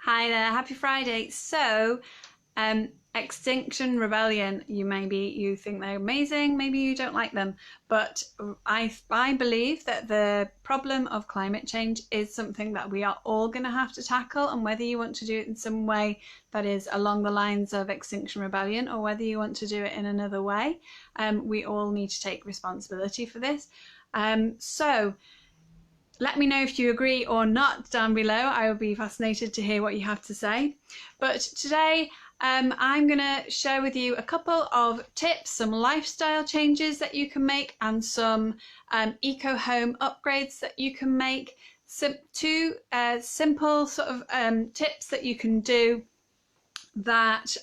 Hi there, happy Friday. Extinction Rebellion, you think they're amazing, maybe you don't like them, but I believe that the problem of climate change is something that we are all going to have to tackle, and whether you want to do it in some way that is along the lines of Extinction Rebellion or whether you want to do it in another way, we all need to take responsibility for this. So let me know if you agree or not down below. I will be fascinated to hear what you have to say. But today I'm going to share with you a couple of tips, some lifestyle changes that you can make and some eco-home upgrades that you can make. Two simple sort of tips that you can do that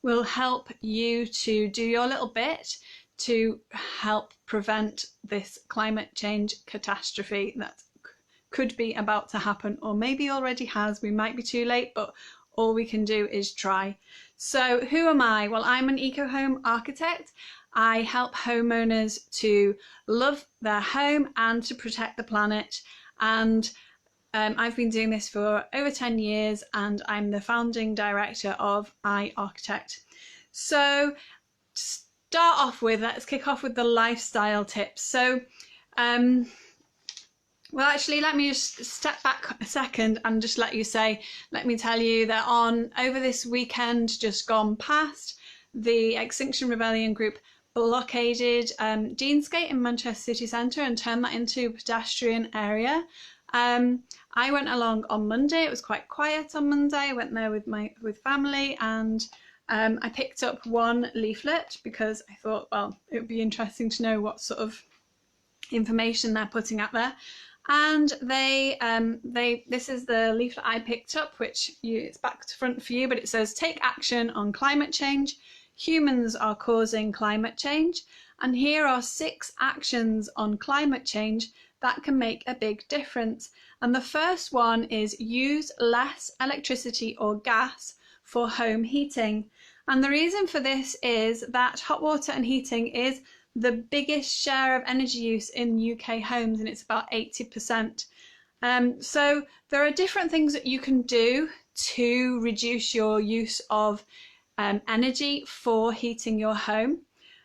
will help you to do your little bit to help prevent this climate change catastrophe that could be about to happen, or maybe already has. We might be too late, but all we can do is try. So who am I? Well, I'm an eco-home architect. I help homeowners to love their home and to protect the planet. And I've been doing this for over 10 years and I'm the founding director of iArchitect. So let's kick off with the lifestyle tips. So, well, actually, let me just step back a second and just let me tell you that over this weekend just gone past, the Extinction Rebellion group blockaded Deansgate in Manchester city centre and turned that into a pedestrian area. I went along on Monday. It was quite quiet on Monday. I went there with family, and I picked up one leaflet because I thought, well, it would be interesting to know what sort of information they're putting out there. And this is the leaflet I picked up, it's back to front for you, but it says, "Take action on climate change. Humans are causing climate change. And here are 6 actions on climate change that can make a big difference." And the first one is use less electricity or gas for home heating. And the reason for this is that hot water and heating is the biggest share of energy use in UK homes, and it's about 80%. So there are different things that you can do to reduce your use of energy for heating your home.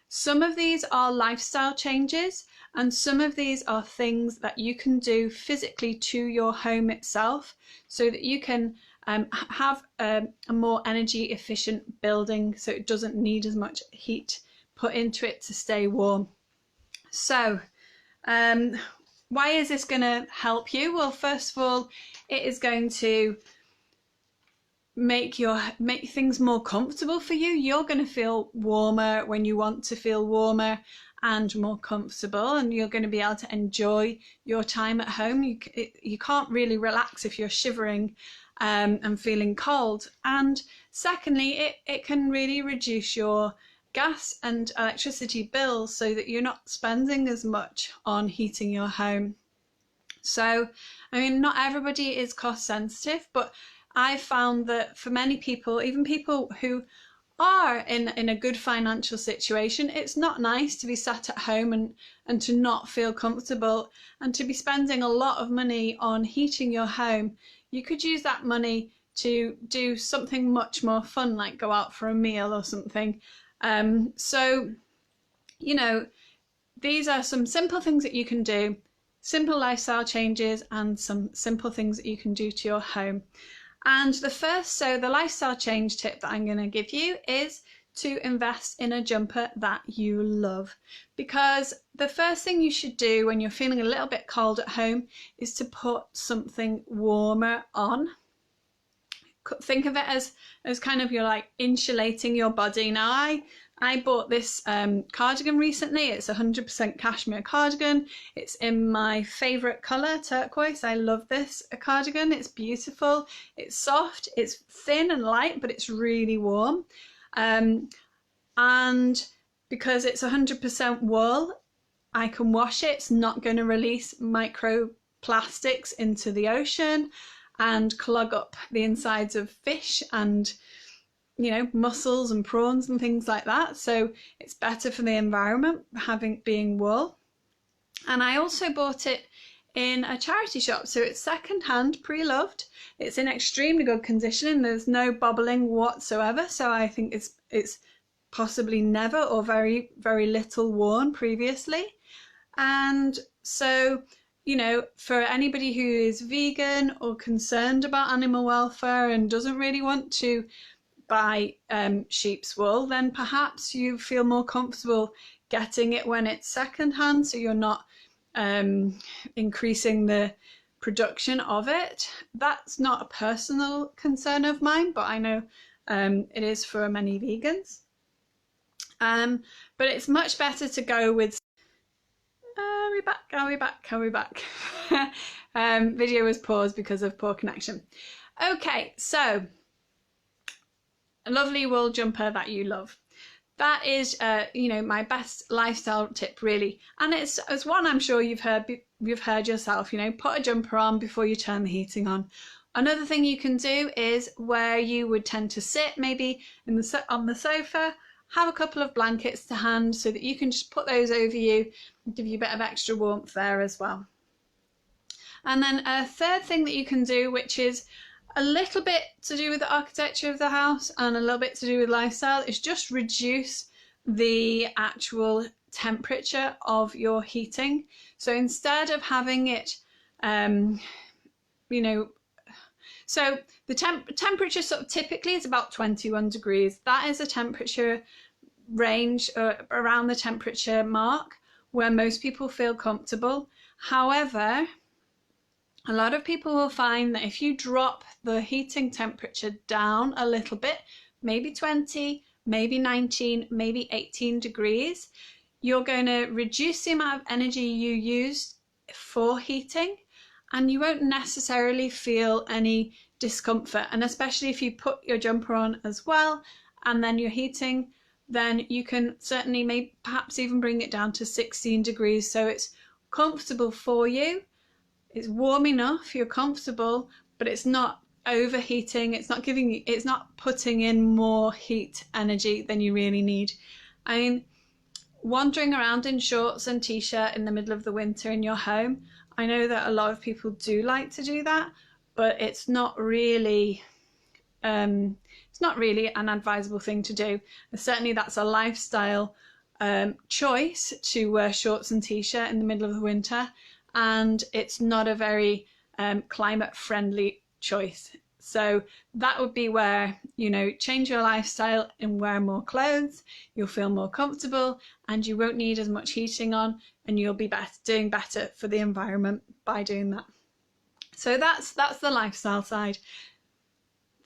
Some of these are lifestyle changes, and some of these are things that you can do physically to your home itself so that you can have a more energy efficient building so it doesn't need as much heat put into it to stay warm. So why is this going to help you? Well, first of all, it is going to make things more comfortable for you. You're going to feel warmer when you want to feel warmer and more comfortable, and you're going to be able to enjoy your time at home. You can't really relax if you're shivering and feeling cold. And secondly, it can really reduce your gas and electricity bills so that you're not spending as much on heating your home. So, I mean, not everybody is cost sensitive, but I've found that for many people, even people who are in a good financial situation, it's not nice to be sat at home and to not feel comfortable and to be spending a lot of money on heating your home. You could use that money to do something much more fun, like go out for a meal or something. So, you know, these are some simple things that you can do, simple lifestyle changes and some simple things that you can do to your home. And the lifestyle change tip that I'm going to give you is to invest in a jumper that you love. Because the first thing you should do when you're feeling a little bit cold at home is to put something warmer on. Think of it as kind of you're like insulating your body. Now I bought this cardigan recently. It's 100% cashmere cardigan. It's in my favourite colour, turquoise. I love this cardigan. It's beautiful. It's soft. It's thin and light, but it's really warm. And because it's 100% wool, I can wash it. It's not going to release microplastics into the ocean and clog up the insides of fish and, you know, mussels and prawns and things like that. So it's better for the environment being wool. And I also bought it in a charity shop. So it's second-hand, pre-loved. It's in extremely good condition and there's no bobbling whatsoever. So I think it's possibly never or very, very little worn previously. And so, you know, for anybody who is vegan or concerned about animal welfare and doesn't really want to buy sheep's wool, then perhaps you feel more comfortable getting it when it's secondhand, so you're not increasing the production of it. That's not a personal concern of mine, but I know it is for many vegans. But it's much better to go with Are we back? Video was paused because of poor connection. Okay, so a lovely wool jumper that you love. That is, you know, my best lifestyle tip, really. And it's one I'm sure you've heard yourself. You know, put a jumper on before you turn the heating on. Another thing you can do is where you would tend to sit, maybe on the sofa, have a couple of blankets to hand so that you can just put those over you and give you a bit of extra warmth there as well. And then a third thing that you can do, which is a little bit to do with the architecture of the house and a little bit to do with lifestyle, is just reduce the actual temperature of your heating. So instead of having it, you know, so the temperature sort of typically is about 21 degrees. That is a temperature range around the temperature mark where most people feel comfortable. However, a lot of people will find that if you drop the heating temperature down a little bit, maybe 20, maybe 19, maybe 18 degrees, you're going to reduce the amount of energy you use for heating, and you won't necessarily feel any discomfort. And especially if you put your jumper on as well and then you're heating, then you can certainly perhaps even bring it down to 16 degrees, so it's comfortable for you. It's warm enough, you're comfortable, but it's not overheating. It's not putting in more heat energy than you really need. I mean, wandering around in shorts and t-shirt in the middle of the winter in your home, I know that a lot of people do like to do that, but it's not really an advisable thing to do. And certainly that's a lifestyle choice to wear shorts and t-shirt in the middle of the winter, and it's not a very climate friendly choice. So that would be where, you know, change your lifestyle and wear more clothes. You'll feel more comfortable and you won't need as much heating on, and you'll be doing better for the environment by doing that. So that's the lifestyle side.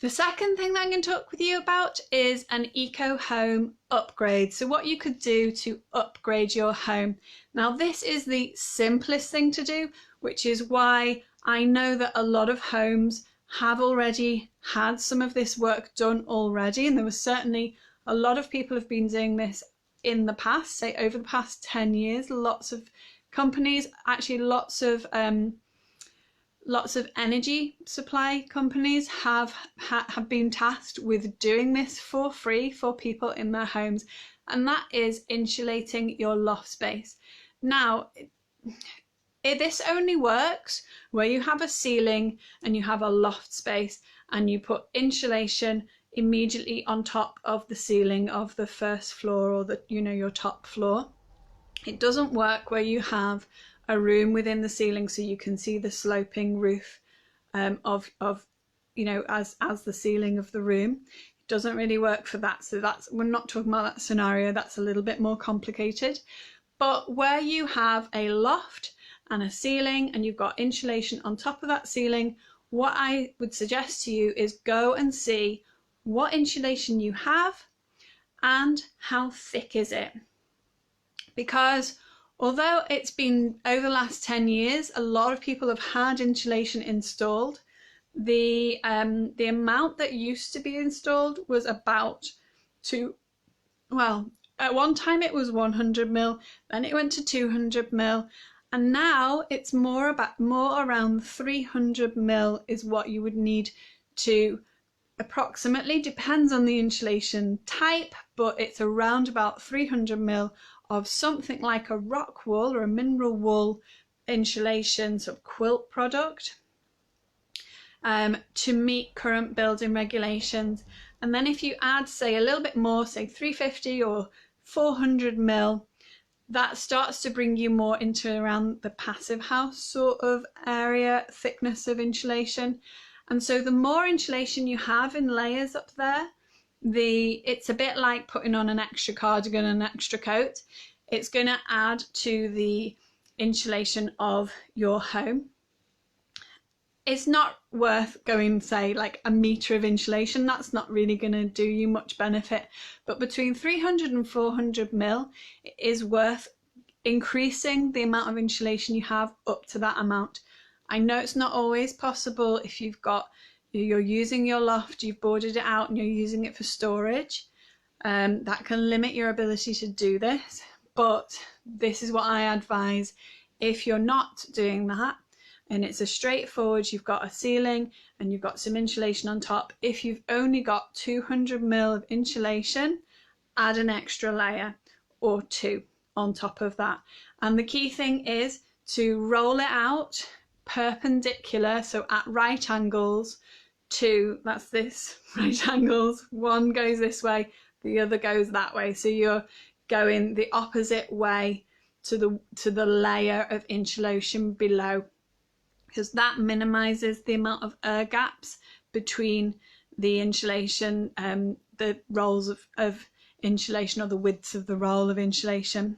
The second thing that I'm going to talk with you about is an eco home upgrade. So what you could do to upgrade your home. Now this is the simplest thing to do, which is why I know that a lot of homes have already had some of this work done already, and there was certainly a lot of people have been doing this in the past, say over the past 10 years. Lots of companies, actually lots of energy supply companies have been tasked with doing this for free for people in their homes, and that is insulating your loft space. Now, this only works where you have a ceiling and you have a loft space and you put insulation immediately on top of the ceiling of the first floor or your top floor. It doesn't work where you have a room within the ceiling so you can see the sloping roof as the ceiling of the room. It doesn't really work for that. So we're not talking about that scenario. That's a little bit more complicated. But where you have a loft and a ceiling and you've got insulation on top of that ceiling, what I would suggest to you is go and see what insulation you have and how thick is it. Because although it's been over the last 10 years, a lot of people have had insulation installed. The amount that used to be installed was about at one time it was 100 mil, then it went to 200 mil, and now it's more around 300 mil is what you would need to approximately, depends on the insulation type, but it's around about 300 mil of something like a rock wool or a mineral wool insulation sort of quilt product to meet current building regulations. And then if you add, say, a little bit more, say 350 or 400 mil, that starts to bring you more into around the passive house sort of area, thickness of insulation. And so the more insulation you have in layers up there, it's a bit like putting on an extra cardigan and an extra coat. It's going to add to the insulation of your home. It's not worth going, say, like a metre of insulation. That's not really going to do you much benefit. But between 300 and 400 mil, it is worth increasing the amount of insulation you have up to that amount. I know it's not always possible if you're using your loft, you've boarded it out and you're using it for storage. That can limit your ability to do this. But this is what I advise if you're not doing that. And it's a straightforward, you've got a ceiling and you've got some insulation on top. If you've only got 200 mil of insulation, add an extra layer or two on top of that. And the key thing is to roll it out perpendicular, so at right angles to, that's this, right angles. One goes this way, the other goes that way. So you're going the opposite way to the layer of insulation below, because that minimises the amount of air gaps between the insulation, the rolls of insulation, or the widths of the roll of insulation.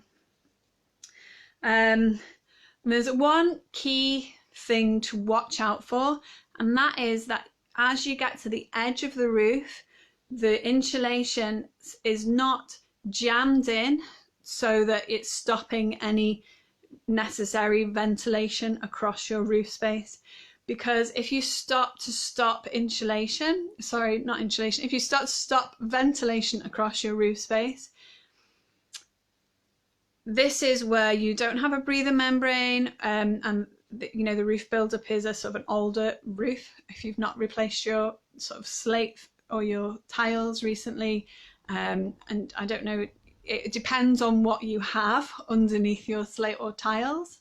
There's one key thing to watch out for, and that is that as you get to the edge of the roof, the insulation is not jammed in so that it's stopping any necessary ventilation across your roof space. Because if you stop ventilation across your roof space, this is where you don't have a breather membrane, and the roof buildup is a sort of an older roof. If you've not replaced your sort of slate or your tiles recently, and I don't know, it depends on what you have underneath your slate or tiles.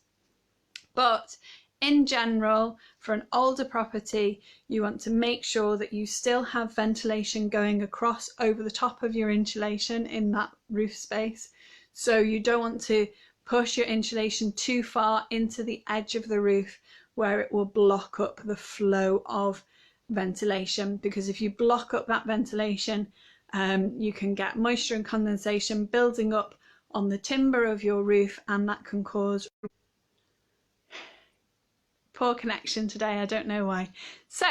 But in general, for an older property, you want to make sure that you still have ventilation going across over the top of your insulation in that roof space. So you don't want to push your insulation too far into the edge of the roof where it will block up the flow of ventilation, because if you block up that ventilation, you can get moisture and condensation building up on the timber of your roof, and that can cause poor connection today, I don't know why. So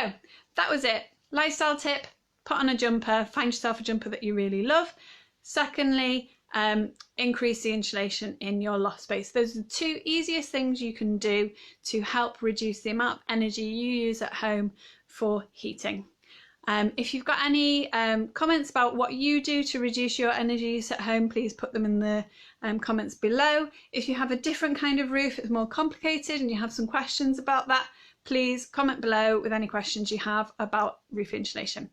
that was it. Lifestyle tip: put on a jumper, find yourself a jumper that you really love. Secondly, increase the insulation in your loft space. Those are the two easiest things you can do to help reduce the amount of energy you use at home for heating. If you've got any comments about what you do to reduce your energy use at home, please put them in the comments below. If you have a different kind of roof, it's more complicated, and you have some questions about that, please comment below with any questions you have about roof insulation.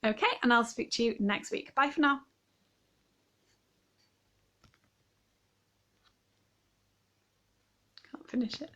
Okay, and I'll speak to you next week. Bye for now. Can't finish it.